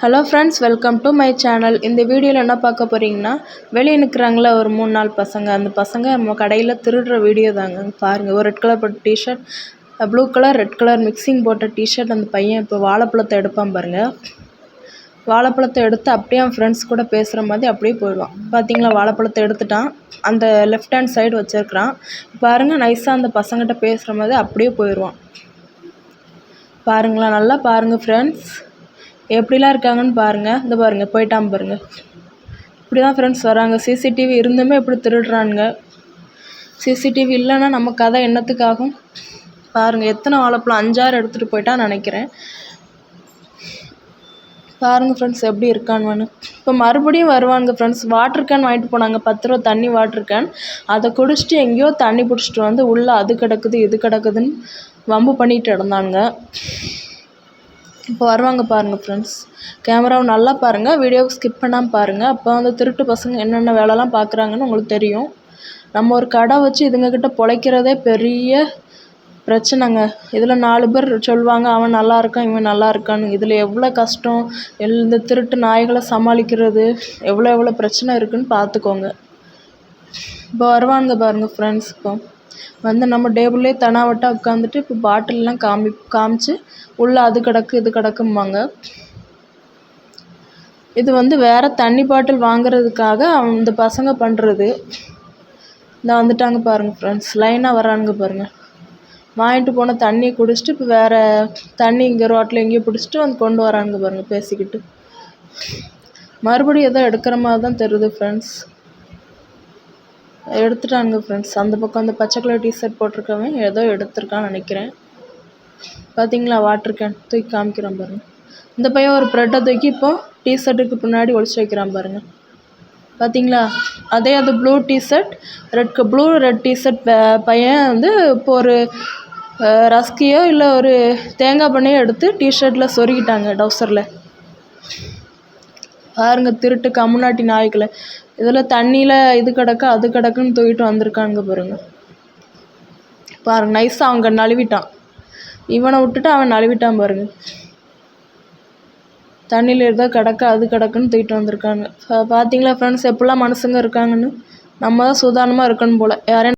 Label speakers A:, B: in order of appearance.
A: Hello friends, welcome to my channel. இந்த வீடியோவில் என்ன பார்க்க போகிறீங்கன்னா, வெளியே நிற்கிறாங்களா ஒரு 3-4 பசங்க. அந்த பசங்க நம்ம கடையில் திருடுற வீடியோ தாங்க. பாருங்கள், ஒரு ரெட் கலர் போட்ட T shirt, blue colour red colour mixing போட்ட டிஷர்ட். அந்த பையன் இப்போ வாழைப்பழத்தை எடுப்பான் பாருங்கள். வாழைப்பழத்தை எடுத்து அப்படியே அவன் ஃப்ரெண்ட்ஸ் கூட பேசுகிற மாதிரி அப்படியே போயிடுவான். பார்த்தீங்களா, வாழைப்பழத்தை எடுத்துட்டான், அந்த லெஃப்ட் ஹேண்ட் சைடு வச்சுருக்கிறான். பாருங்கள், நைஸாக அந்த பசங்கிட்ட பேசுகிற மாதிரி அப்படியே போயிடுவான். பாருங்களா, நல்லா பாருங்கள் ஃப்ரெண்ட்ஸ், எப்படிலாம் இருக்காங்கன்னு பாருங்கள். இந்த பாருங்கள், போயிட்டான் பாருங்கள். இப்படி தான் ஃப்ரெண்ட்ஸ் வராங்க. சிசிடிவி இருந்துமே இப்படி திருடுறானுங்க. சிசிடிவி இல்லைன்னா நம்ம கதை என்னத்துக்காகும்? பாருங்கள், எத்தனை வாழைப்பழம் 5-6 எடுத்துகிட்டு போயிட்டான்னு நினைக்கிறேன். பாருங்கள் ஃப்ரெண்ட்ஸ், எப்படி இருக்கான்னு. இப்போ மறுபடியும் வருவானுங்க ஃப்ரெண்ட்ஸ். வாட்டர் கேன் வாங்கிட்டு போனாங்க, 10 ரூபா தண்ணி வாட்டர் கேன். அதை குடிச்சிட்டு எங்கேயோ தண்ணி பிடிச்சிட்டு வந்து உள்ளே அது கிடக்குது இது கிடக்குதுன்னு வம்பு பண்ணிட்டு இருந்தானுங்க. இப்போ வருவாங்க பாருங்கள் ஃப்ரெண்ட்ஸ். கேமராவை நல்லா பாருங்கள், வீடியோவை ஸ்கிப் பண்ணாமல் பாருங்கள். அப்போ வந்து திருட்டு பசங்க என்னென்ன வேலைலாம் பார்க்குறாங்கன்னு உங்களுக்கு தெரியும். நம்ம ஒரு கடை வச்சு இதுங்கக்கிட்ட பிழைக்கிறதே பெரிய பிரச்சனைங்க. இதில் 4 பேர் சொல்லுவாங்க, அவன் நல்லா இருக்கான் இவன் நல்லா இருக்கான்னு. இதில் எவ்வளோ கஷ்டம், இந்த திருட்டு நாய்களை சமாளிக்கிறது, எவ்வளோ பிரச்சனை இருக்குதுன்னு பார்த்துக்கோங்க. இப்போ வருவானுங்க பாருங்கள் ஃப்ரெண்ட்ஸ். இப்போ வந்து நம்ம டேபிள்லேயே தனாவட்டாக உட்காந்துட்டு இப்போ பாட்டிலெலாம் காமிச்சு உள்ளே அது கிடக்கு இது கிடக்கும்பாங்க. இது வந்து வேறு தண்ணி பாட்டில் வாங்குறதுக்காக இந்த பசங்க பண்ணுறது. இந்த வந்துட்டாங்க பாருங்கள் ஃப்ரெண்ட்ஸ், லைனாக வரானுங்க பாருங்கள். வாங்கிட்டு போன தண்ணியை குடிச்சிட்டு இப்போ வேறு தண்ணி இங்கே ரோட்டில் எங்கேயோ பிடிச்சிட்டு வந்து கொண்டு வரானுங்க பாருங்கள் பேசிக்கிட்டு. மறுபடியும் ஏதோ எடுக்கிற மாதிரி தான் தெரியுது ஃப்ரெண்ட்ஸ். எடுத்துட்டானுங்க ஃப்ரெண்ட்ஸ். அந்த பக்கம் அந்த பச்சை கலர் டிஷர்ட் போட்டிருக்கவன் ஏதோ எடுத்திருக்கான்னு நினைக்கிறேன். பார்த்தீங்களா, வாட்டர் கேன் தூக்கி காமிக்கிறான் பாருங்கள். இந்த பையன் ஒரு ப்ரெட்டை தூக்கி இப்போ டிஷர்ட்டுக்கு பின்னாடி ஒழிச்சு வைக்கிறான் பாருங்கள். பார்த்தீங்களா, அதே அது ப்ளூ டிஷர்ட் ரெட் டிஷர்ட் பையன் வந்து இப்போ ஒரு ரஸ்கியோ இல்லை ஒரு தேங்காய் பண்ணையோ எடுத்து டிஷர்ட்டில் சொருகிட்டாங்க டவுசரில். பாருங்கள், திருட்டு கம்முனாட்டி நாய்களை. இதில் தண்ணியில் இது கிடக்கு அது கிடக்குன்னு தூக்கிட்டு வந்திருக்கானுங்க பாருங்கள். பாருங்கள், நைஸாக அவங்க நழுவிட்டான். இவனை விட்டுட்டு அவன் நழுவிட்டான் பாருங்கள். தண்ணியில் ஏதோ கிடக்கு அது கிடக்குன்னு தூக்கிட்டு வந்திருக்காங்க. பார்த்தீங்களா ஃப்ரெண்ட்ஸ், எப்படிலாம் மனுஷங்க இருக்காங்கன்னு. நம்ம தான் சுதாரணமாக இருக்கணும் போல். யாரையும்